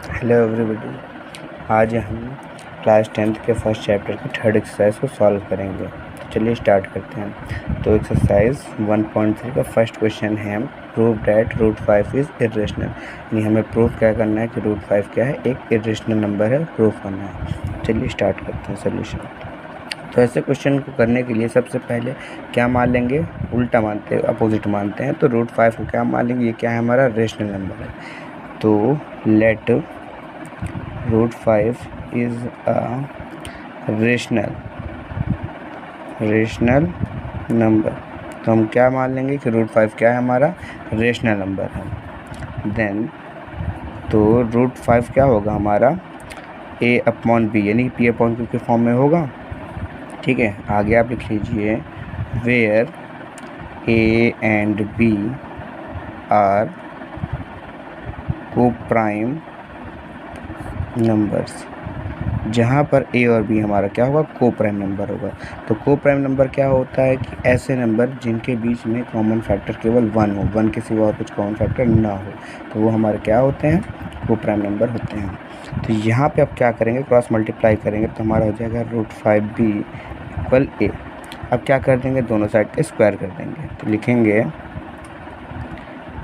Hello everybody. आज हम class 10th के फर्स्ट चैप्टर की थर्ड एक्सरसाइज को सॉल्व करेंगे। तो चलिए स्टार्ट करते हैं। तो एक्सरसाइज 1.3 का फर्स्ट क्वेश्चन है, prove that root 5 is irrational. यानी हमें प्रूफ क्या करना है कि रूट 5 क्या है, एक इरेशनल नंबर है, प्रूफ करना है। चलिए स्टार्ट करते हैं सोल्यूशन। तो ऐसे क्वेश्चन को करने के लिए सबसे पहले क्या मान लेंगे, उल्टा मानते हैं, अपोजिट मानते हैं। तो रूट 5 को क्या मान लेंगे, ये क्या है, हमारा रेशनल नंबर है। तो let root 5 is a rational number. तो हम क्या मान लेंगे कि रूट 5 क्या है, हमारा रेशनल नंबर है। देन तो रूट 5 क्या होगा हमारा, a अपॉन बी, यानी p अपॉन क्यू के फॉर्म में होगा। ठीक है, आगे आप लिख लीजिए where a and b are coprime numbers, जहाँ पर a और b हमारा क्या होगा, को प्राइम नंबर होगा। तो को प्राइम नंबर क्या होता है कि ऐसे नंबर जिनके बीच में कॉमन फैक्टर केवल 1 हो, 1 के सिवा और कुछ कॉमन फैक्टर ना हो, तो वो हमारे क्या होते हैं, को प्राइम नंबर होते हैं। तो यहाँ पे आप क्या करेंगे, क्रॉस मल्टीप्लाई करेंगे तो हमारा हो जाएगा रूट 5b इक्वल a। अब क्या कर देंगे, दोनों साइड के स्क्वायर कर देंगे। तो लिखेंगे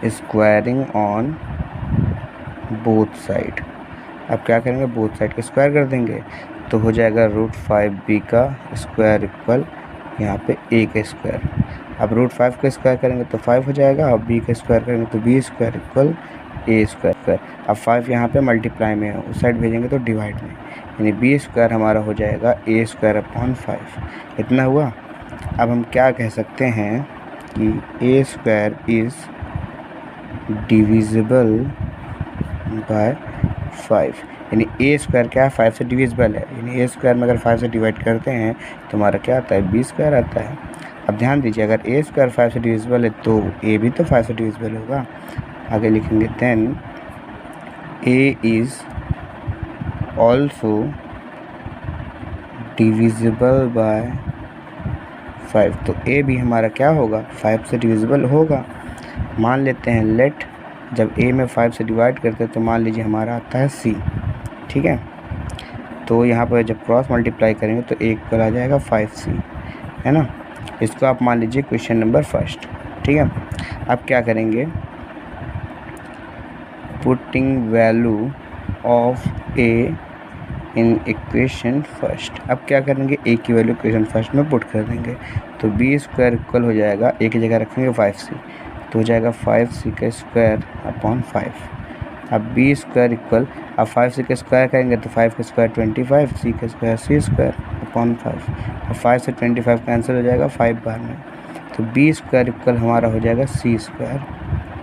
स्क्वायरिंग ऑन बोथ साइड। अब क्या करेंगे, बोथ साइड के स्क्वायर कर देंगे। तो हो जाएगा रूट 5b का स्क्वायर इक्वल यहाँ पे a का स्क्वायर। अब रूट 5 का स्क्वायर करेंगे तो 5 हो जाएगा, और b का स्क्वायर करेंगे तो b square equal a square. अब 5 यहाँ पे मल्टीप्लाई में है, उस साइड भेजेंगे तो डिवाइड में, यानी b स्क्वायर हमारा हो जाएगा a स्क्वायर अपॉन 5। इतना हुआ। अब हम क्या कह सकते हैं कि a square is divisible by 5, यानी ए स्क्वायर क्या है, 5 से डिविजिबल है। यानी ए स्क्वायर में अगर 5 से डिवाइड करते हैं तो हमारा क्या आता है, बी स्क्वायर आता है। अब ध्यान दीजिए, अगर ए स्क्वायर 5 से डिविजिबल है तो ए भी तो 5 से डिविजिबल होगा। आगे लिखेंगे then a is also divisible by 5। तो ए भी हमारा क्या होगा, 5 से डिविजिबल होगा। मान लेते हैं लेट, जब a में 5 से डिवाइड करते हैं तो मान लीजिए हमारा आता है c। ठीक है, तो यहाँ पर जब क्रॉस मल्टीप्लाई करेंगे तो एक पर आ जाएगा 5c, है ना। इसको आप मान लीजिए क्वेश्चन नंबर फर्स्ट। ठीक है, अब क्या करेंगे, putting value of a in equation first. अब क्या करेंगे, a की वैल्यू इक्वेशन फर्स्ट में पुट कर देंगे। तो b स्क्वायर इक्वल हो जाएगा, a की जगह रखेंगे 5c, तो हो जाएगा 5c का स्क्वायर अपॉन 5। अब b स्क्वायर इक्वल, अब 5c का स्क्वायर करेंगे तो 5 का स्क्वायर 25, c का स्क्वायर c स्क्वायर अपॉन 5। अब 5 से 25 कैंसिल हो जाएगा 5 बार में, तो b स्क्वायर इक्वल हमारा हो जाएगा c स्क्वायर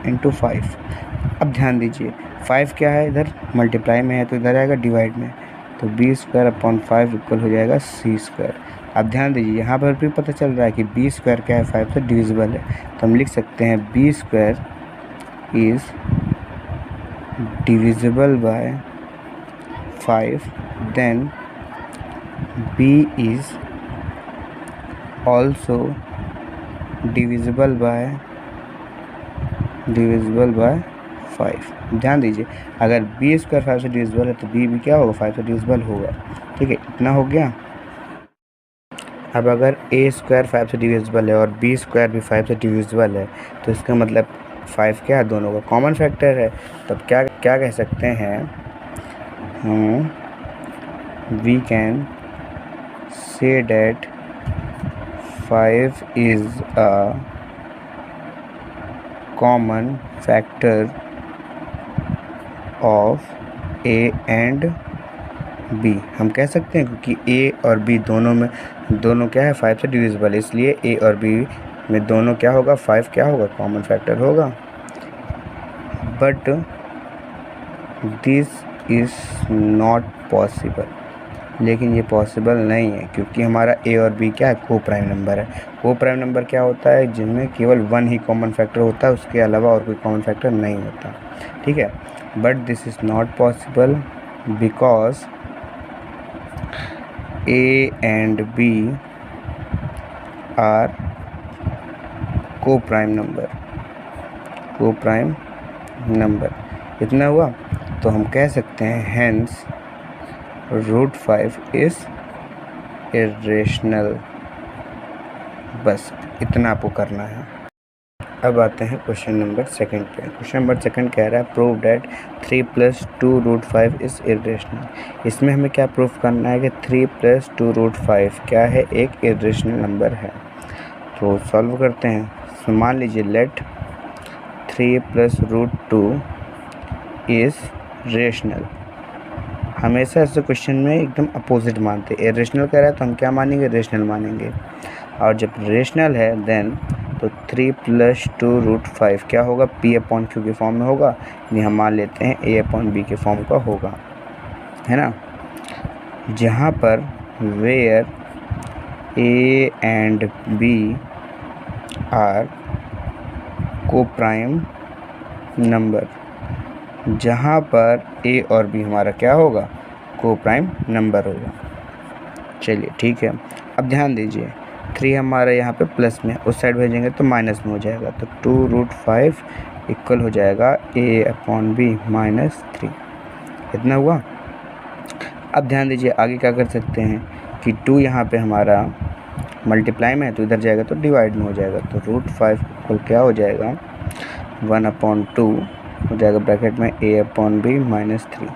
इंटू 5। अब ध्यान दीजिए 5 क्या है, इधर मल्टीप्लाई में है तो इधर आएगा डिवाइड में, तो b स्क्वायर अपॉन 5 इक्वल हो जाएगा c स्क्वायर। अब ध्यान दीजिए यहाँ पर भी पता चल रहा है कि b स्क्वायर क्या है, 5 से डिविजिबल है। तो हम लिख सकते हैं b square is divisible by 5, then b is also divisible by 5। ध्यान दीजिए, अगर b स्क्वायर 5 से डिविजिबल है तो b भी क्या होगा, 5 से डिविजिबल होगा। ठीक है, इतना हो गया। अब अगर a स्क्वायर 5 से डिविजिबल है और b स्क्वायर भी 5 से डिविजिबल है, तो इसका मतलब 5 क्या है, दोनों का कॉमन फैक्टर है। तब क्या क्या कह सकते हैं, we can say that 5 is a common factor of a and b। हम कह सकते हैं क्योंकि a और b दोनों क्या है, 5 से डिविजिबल है, इसलिए a और b में दोनों क्या होगा, 5 क्या होगा, कॉमन फैक्टर होगा। But this is not possible, लेकिन ये पॉसिबल नहीं है क्योंकि हमारा a और b क्या है, को प्राइम नंबर है। को प्राइम नंबर क्या होता है, जिनमें केवल 1 ही कॉमन फैक्टर होता है, उसके अलावा और कोई कॉमन फैक्टर नहीं होता। ठीक है, but this is not possible because a and b are co-prime number। इतना हुआ। तो हम कह सकते हैं हेंस रूट 5 इज़ इरेशनल। बस इतना आपको करना है। अब आते हैं क्वेश्चन नंबर सेकंड पे। क्वेश्चन नंबर सेकंड कह रहा है prove that 3 + 2 root 5 is irrational. इसमें हमें क्या प्रूफ करना है कि 3 + 2 रूट 5 क्या है, एक इरेशनल नंबर है। तो सॉल्व करते हैं। तो मान लीजिए लेट 3 + रूट 2 इज़ रेशनल। हमेशा ऐसे क्वेश्चन में एकदम अपोजिट मानते हैं। इरेशनल कह रहा है तो हम क्या मानेंगे, रेशनल मानेंगे। और जब रेशनल है देन तो 3 + 2 रूट 5 क्या होगा, P/Q के फॉर्म में होगा, यानी हम मान लेते हैं A/B के फॉर्म का होगा, है ना। जहाँ पर where A and B are coprime number, जहाँ पर A और B हमारा क्या होगा, को प्राइम नंबर होगा। चलिए ठीक है। अब ध्यान दीजिए 3 हमारा यहाँ पे प्लस में, उस साइड भेजेंगे तो माइनस में हो जाएगा, तो 2 रूट 5 इक्वल हो जाएगा A/B -3। इतना हुआ। अब ध्यान दीजिए आगे क्या कर सकते हैं कि 2 यहाँ पे हमारा मल्टीप्लाई में है तो इधर जाएगा तो डिवाइड में हो जाएगा, तो रूट 5 इक्वल क्या हो जाएगा, 1/2 हो जाएगा ब्रैकेट में A/B -3।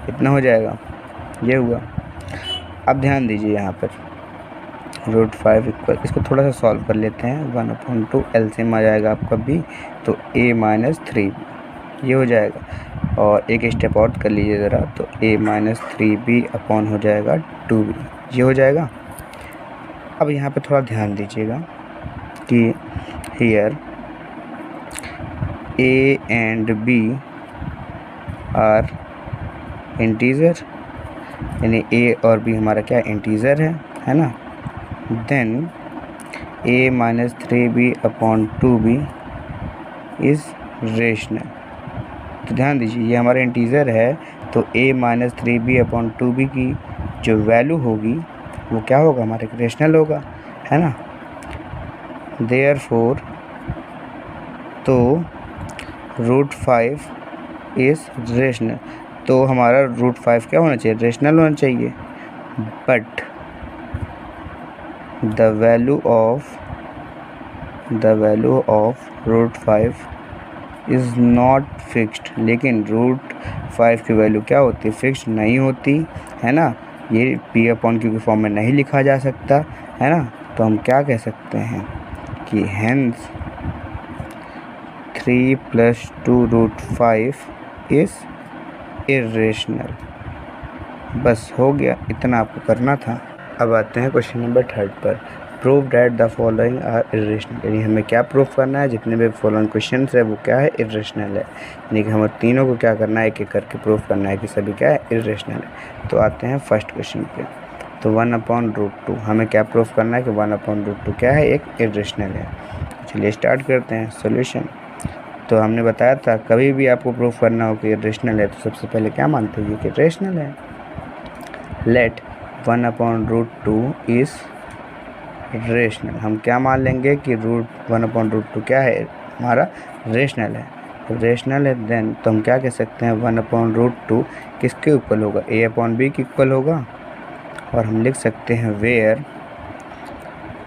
इतना हो जाएगा, ये हुआ। अब ध्यान दीजिए यहाँ पर रूट 5 इक्वल, इसको थोड़ा सा सॉल्व कर लेते हैं। 1/2 एलसीएम आ जाएगा आपका B, तो A -3B ये हो जाएगा। और एक स्टेप और कर लीजिए ज़रा, तो A -3B अपॉन हो जाएगा 2B, ये हो जाएगा। अब यहाँ पे थोड़ा ध्यान दीजिएगा कि here A and B are integer, यानी A और B हमारा क्या इंटीजर है ना। Then A -3B upon 2B is rational. तो ध्यान दीजिए ये हमारा इंटीजर है, तो A -3B अपॉन 2B की जो वैल्यू होगी वो क्या होगा, हमारे रेशनल होगा, है ना। देयरफॉर तो रूट 5 इज़ रेशनल, तो हमारा रूट 5 क्या होना चाहिए, रेशनल होना चाहिए। But the value of root 5 is not fixed, लेकिन रूट 5 की वैल्यू क्या होती है, फिक्स्ड नहीं होती, है ना। ये P/Q के फॉर्म में नहीं लिखा जा सकता, है ना। तो हम क्या कह सकते हैं कि हेंस 3 + 2 रूट 5 इज़ इरेशनल। बस हो गया, इतना आपको करना था। अब आते हैं क्वेश्चन नंबर थर्ड पर। Prove that the following are irrational, यानी हमें क्या प्रूफ करना है, जितने भी फॉलोइंग क्वेश्चन है वो क्या है, इरेशनल है। यानी कि हमें तीनों को क्या करना है, एक एक करके प्रूफ करना है कि सभी क्या है, इरेशनल है। तो आते हैं फर्स्ट क्वेश्चन पे। तो 1/√2 हमें क्या प्रूफ करना है कि 1/√2 क्या है, एक इरेशनल है। चलिए स्टार्ट करते हैं सॉल्यूशन। तो हमने बताया था कभी भी आपको प्रूफ करना हो कि इरेशनल है तो सबसे पहले क्या मानते हैं कि रेशनल है। लेट 1/√2 इज़ रेशनल, हम क्या मान लेंगे कि 1/√2 क्या है, हमारा रेशनल है। तो रेशनल है देन तो हम क्या कह सकते हैं 1/√2 किसके इक्वल होगा, A/B के इक्वल होगा। और हम लिख सकते हैं where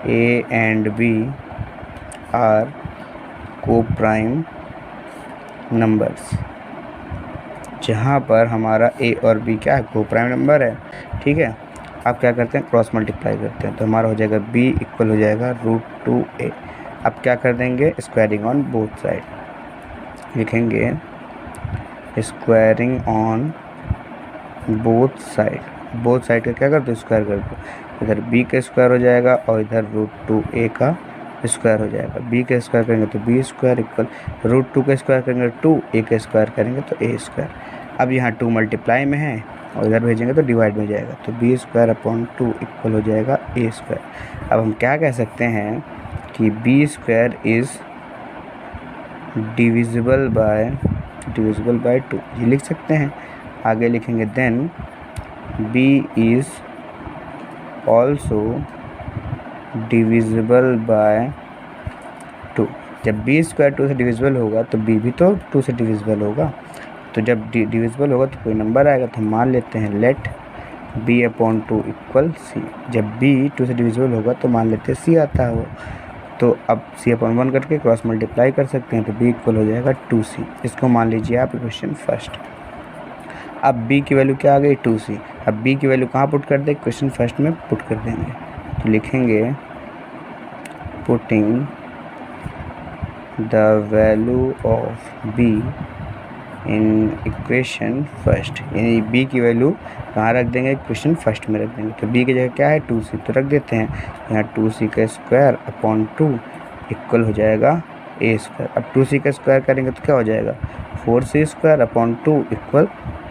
A and B are coprime numbers, जहाँ पर हमारा A और B क्या है, को प्राइम नंबर है। ठीक है। अब क्या करते हैं, क्रॉस मल्टीप्लाई करते हैं, तो हमारा हो जाएगा B इक्वल हो जाएगा √2A। अब क्या कर देंगे, स्क्वायरिंग ऑन बोथ साइड, लिखेंगे स्क्वायरिंग ऑन बोथ साइड का क्या कर दो, स्क्वायर कर दो। इधर B का स्क्वायर हो जाएगा और इधर √2A का स्क्वायर हो जाएगा। B का स्क्वायर करेंगे तो B स्क्वायर इक्वल √2 का स्क्वायर करेंगे 2, A का स्क्वायर करेंगे तो A स्क्वायर। अब यहाँ 2 मल्टीप्लाई में है और इधर भेजेंगे तो डिवाइड में जाएगा, तो B²/2 इक्वल हो जाएगा A स्क्वायर। अब हम क्या कह सकते हैं कि B² इज़ डिविजिबल बाय 2, ये लिख सकते हैं। आगे लिखेंगे then B is also divisible by 2। जब B² 2 से डिविजिबल होगा तो B भी तो 2 से डिविजिबल होगा। तो जब डिविजिबल होगा तो कोई नंबर आएगा, तो हम मान लेते हैं लेट b/2 इक्वल c। जब b 2 से डिविजिबल होगा तो मान लेते हैं c आता है वो, तो अब c/1 करके क्रॉस मल्टीप्लाई कर सकते हैं, तो b इक्वल हो जाएगा 2c। इसको मान लीजिए आप इक्वेशन फर्स्ट। अब b की वैल्यू क्या आ गई 2c। अब b की वैल्यू कहाँ पुट कर दें, इक्वेशन फर्स्ट में पुट कर देंगे, तो लिखेंगे putting the value of b in equation first, यानी b की वैल्यू कहाँ रख देंगे, इक्वेशन फर्स्ट में रख देंगे। तो b की जगह क्या है 2c, तो रख देते हैं यहाँ 2c का स्क्वायर अपॉन 2 इक्वल हो जाएगा a स्क्वायर। अब 2c का स्क्वायर करेंगे तो क्या हो जाएगा 4c square upon 2 equal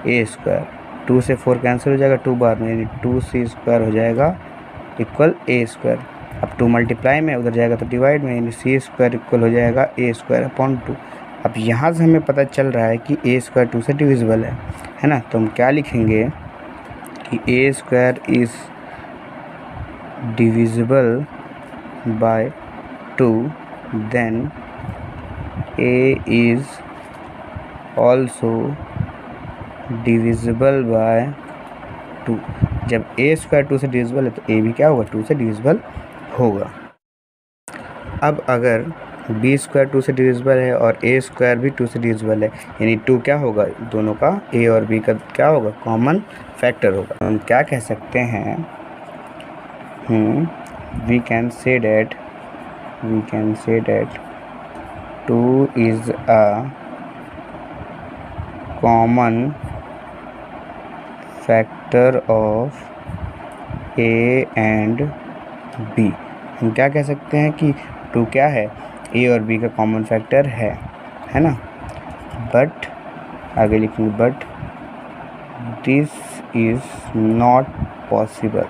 a square. 2 से 4 कैंसिल हो जाएगा 2 बार में, यानी 2c स्क्वायर हो जाएगा इक्वल a स्क्वायर। अब 2 मल्टीप्लाई में उधर जाएगा तो डिवाइड में, यानी c स्क्वायर इक्वल हो जाएगा a स्क्वायर अपॉन 2। अब यहाँ से हमें पता चल रहा है कि a स्क्वायर 2 से डिविजिबल है ना, तो हम क्या लिखेंगे कि a square is divisible by 2, then a is also divisible by 2। जब a स्क्वायर 2 से डिविजिबल है तो a भी क्या होगा 2 से डिविजिबल होगा। अब अगर b स्क्वायर 2 से डिविजिबल है और a स्क्वायर भी 2 से डिविजिबल है, यानी 2 क्या होगा, दोनों का a और b का क्या होगा कॉमन फैक्टर होगा। हम क्या कह सकते हैं, we can say that 2 is a common factor of a and b। हम क्या कह सकते हैं कि 2 क्या है, a और b का कॉमन फैक्टर है ना। बट आगे लिखेंगे but this is not possible,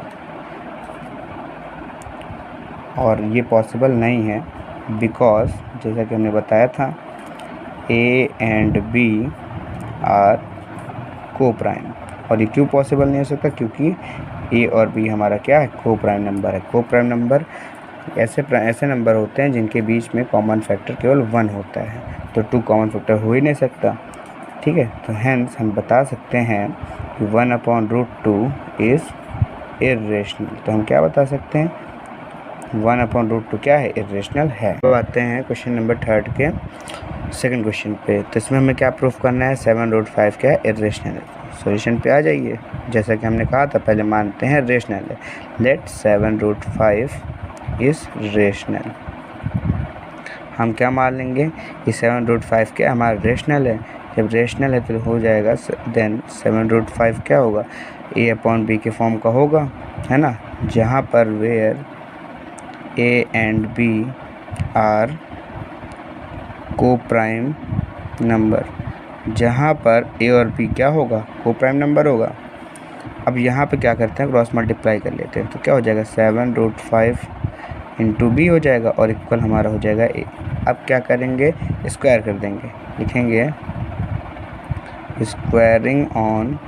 और ये पॉसिबल नहीं है बिकॉज जैसा कि हमने बताया था a एंड b आर को प्राइम। और ये क्यों पॉसिबल नहीं हो सकता, क्योंकि a और b हमारा क्या है को प्राइम नंबर है। को प्राइम नंबर ऐसे नंबर होते हैं जिनके बीच में कॉमन फैक्टर केवल 1 होता है, तो 2 कॉमन फैक्टर हो ही नहीं सकता, ठीक है। तो हेंस हम बता सकते हैं कि 1/√2 इज़ इर्रेशनल। तो हम क्या बता सकते हैं 1/√2 क्या है, इर्रेशनल है। अब आते हैं क्वेश्चन नंबर 3 के सेकंड क्वेश्चन पे। तो इसमें हमें क्या प्रूफ करना है 7√5 क्या है, इर्रेशनल है। सॉल्यूशन पे आ जाइए। जैसा कि हमने कहा था पहले मानते हैं रेशनल है, लेट 7√5 इज़ रेशनल। हम क्या मान लेंगे कि 7√5 क्या हमारा रेशनल है। जब रेशनल है तो हो जाएगा देन 7√5 क्या होगा a/b के फॉर्म का होगा, है ना, जहाँ पर where a and b are coprime number, जहाँ पर a और b क्या होगा को प्राइम नंबर होगा। अब यहाँ पे क्या करते हैं क्रॉस मल्टीप्लाई कर लेते हैं, तो क्या हो जाएगा 7√5 इंटू b हो जाएगा और इक्वल हमारा हो जाएगा a। अब क्या करेंगे स्क्वायर कर देंगे, लिखेंगे स्क्वायरिंग ऑन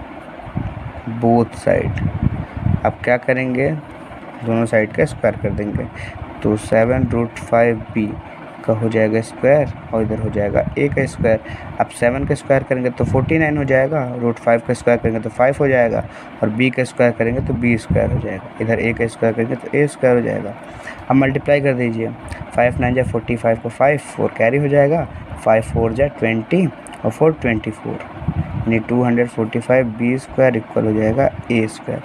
बोथ साइड। अब क्या करेंगे दोनों साइड का स्क्वायर कर देंगे, तो 7√5b का हो जाएगा स्क्वायर और इधर हो जाएगा a का स्क्वायर। अब 7 का स्क्वायर करेंगे तो 49 हो जाएगा, √5 का स्क्वायर करेंगे तो 5 हो जाएगा और b का स्क्वायर करेंगे तो b स्क्वायर हो जाएगा। इधर a का स्क्वायर करेंगे तो a स्क्वायर हो जाएगा। अब मल्टीप्लाई कर दीजिए, 5 9 जा 45 को 5 4 कैरी हो जाएगा, 5 4 जा 20 और 4 24, यानी 245 b स्क्वायर इक्वल हो जाएगा a स्क्वायर।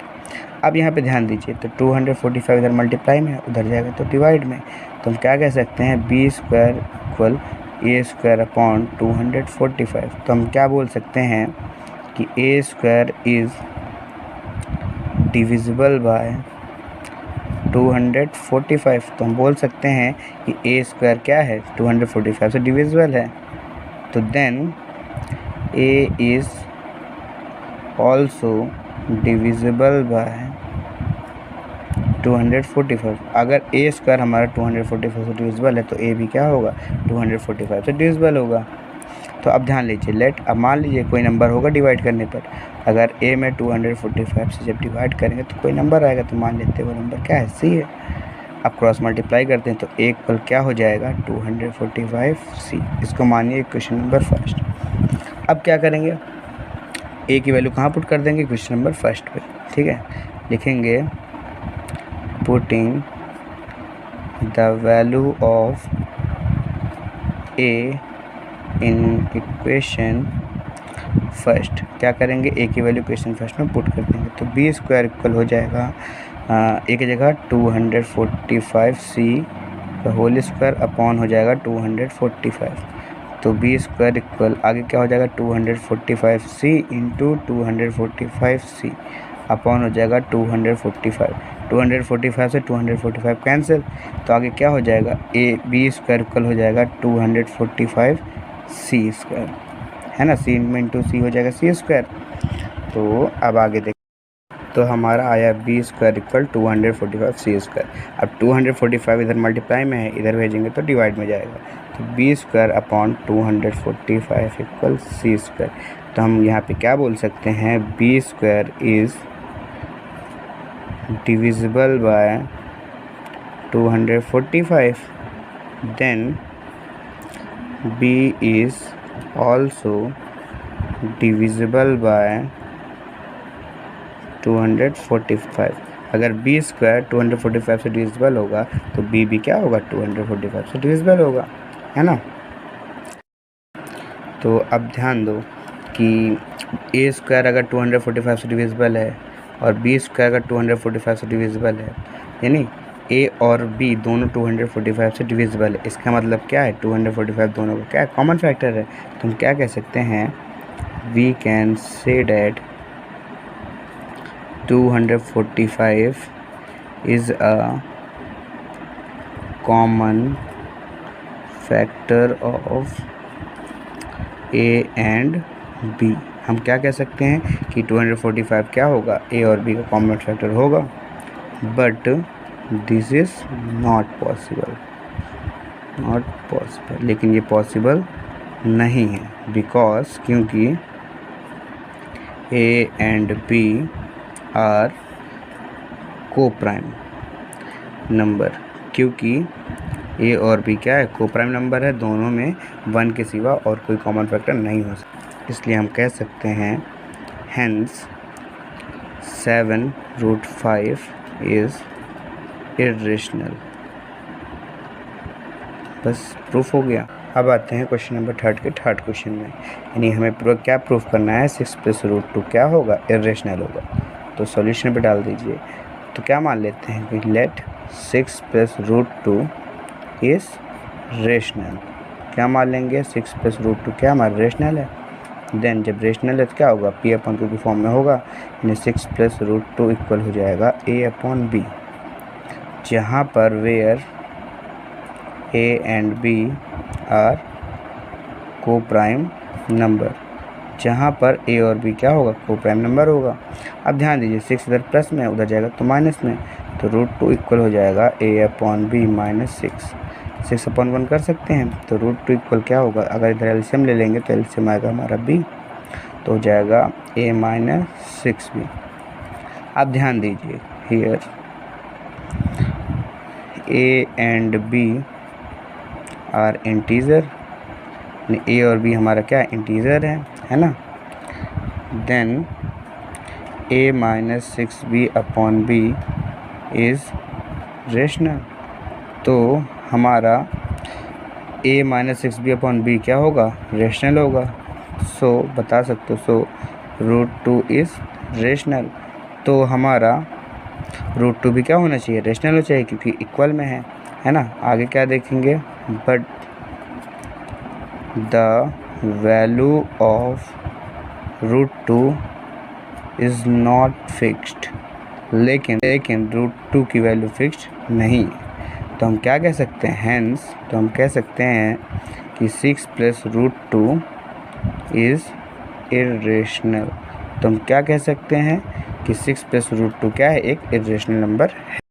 अब यहाँ पे ध्यान दीजिए, तो 245 इधर मल्टीप्लाई में उधर जाएगा तो डिवाइड में, तो हम क्या कह सकते हैं b square equal a square upon 245। तो हम क्या बोल सकते हैं कि a square is divisible by 245। तो हम बोल सकते हैं कि a स्क्वायर क्या है 245 से डिविजिबल है, तो then a is also divisible by 245। अगर a स्क्वायर हमारा 245 से डिविजिबल है तो a भी क्या होगा 245 से डिविजिबल होगा। तो अब ध्यान लीजिए, लेट अब मान लीजिए कोई नंबर होगा डिवाइड करने पर, अगर a में 245 से जब डिवाइड करेंगे तो कोई नंबर आएगा, तो मान लेते हैं वो नंबर क्या है c है। अब क्रॉस मल्टीप्लाई करते हैं तो एक पल क्या हो जाएगा 245c। इसको मानिए क्वेश्चन नंबर फर्स्ट। अब क्या करेंगे, ए की वैल्यू कहाँ पुट कर देंगे, क्वेश्चन नंबर फर्स्ट पे, ठीक है। लिखेंगे putting the value of A in equation first, क्या करेंगे, ए की वैल्यू क्वेश्चन फर्स्ट में पुट कर देंगे। तो बी स्क्वायर इक्वल हो जाएगा ए की जगह 245c का होल स्क्वायर अपॉन हो जाएगा 245। तो बी स्क्वायर इक्वल आगे क्या हो जाएगा 245c इंटू 245c अपॉन हो जाएगा 245। 245 से 245 कैंसिल, तो आगे क्या हो जाएगा, ए बी स्क्वायर इक्वल हो जाएगा 245c स्क्वायर, है ना, सी इंटू सी हो जाएगा सी स्क्वायर। तो अब आगे देख, तो हमारा आया B square equal 245c square. अब 245 इधर मल्टीप्लाई में है, इधर भेजेंगे तो डिवाइड में जाएगा। तो b square upon 245 equal c square. तो हम यहाँ पे क्या बोल सकते हैं, b square is divisible by 245, then b is also divisible by 245। अगर बी स्क्वायर 245 से डिविजिबल होगा तो बी भी क्या होगा, 245 से डिविजिबल होगा, है ना। तो अब ध्यान दो कि ए स्क्वायर अगर 245 से डिविजिबल है और बी स्क्वायर अगर 245 से डिविजिबल है, यानी ए और बी दोनों 245 से डिविजिबल है। इसका मतलब क्या है, 245 दोनों का क्या है, कॉमन फैक्टर है। तो हम क्या कह सकते हैं, we can say that 245 is a common factor of a and b. हम क्या कह सकते हैं कि 245 क्या होगा, ए और बी का कॉमन फैक्टर होगा। But this is not possible, लेकिन ये पॉसिबल नहीं है, बिकॉज क्योंकि ए and B are coprime number, क्योंकि ए और बी क्या है, को प्राइम नंबर है, दोनों में 1 के सिवा और कोई कॉमन फैक्टर नहीं हो सकता। इसलिए हम कह सकते हैं हेंस 7√5 इज़ इर्रेशनल। बस प्रूफ हो गया। अब आते हैं क्वेश्चन नंबर थर्ड के थर्ड क्वेश्चन में, यानी हमें क्या प्रूफ करना है, 6 + √2 क्या होगा, इर्रेशनल होगा। तो सॉल्यूशन पे डाल दीजिए। तो क्या मान लेते हैं कि लेट 6 + √2 इज़ रेशनल। क्या मान लेंगे, 6 + √2 क्या हमारा रेशनल है। देन जब रेशनल है तो क्या होगा, P/Q की फॉर्म में होगा, यानी 6 + √2 इक्वल हो जाएगा A/B, जहाँ पर where A and B are coprime number, जहाँ पर A और B क्या होगा, को प्राइम नंबर होगा। अब ध्यान दीजिए 6 इधर प्लस में, उधर जाएगा तो माइनस में, तो √2 इक्वल हो जाएगा A/B - 6। 6/1 कर सकते हैं, तो √2 इक्वल क्या होगा, अगर इधर एलसीएम ले लेंगे तो एलसीएम आएगा हमारा B, तो हो जाएगा A - 6B। अब ध्यान दीजिए here A and B are integer, A और बी हमारा क्या इंटीजर है ना। Then A - 6B/B is rational. तो हमारा A - 6B/B क्या होगा, रेशनल होगा। सो बता सकते हो, सो √2 इज़ रेशनल। तो हमारा √2 भी क्या होना चाहिए, रेशनल होना चाहिए, क्योंकि इक्वल में है ना। आगे क्या देखेंगे, but the value of √2 is not fixed, लेकिन √2 की वैल्यू फिक्स्ड नहीं है। तो हम क्या कह सकते हैं, हेंस तो हम कह सकते हैं कि 6 + √2 इज़ इर्रेशनल। तो हम क्या कह सकते हैं कि 6 + √2 क्या है, एक इर्रेशनल नंबर है।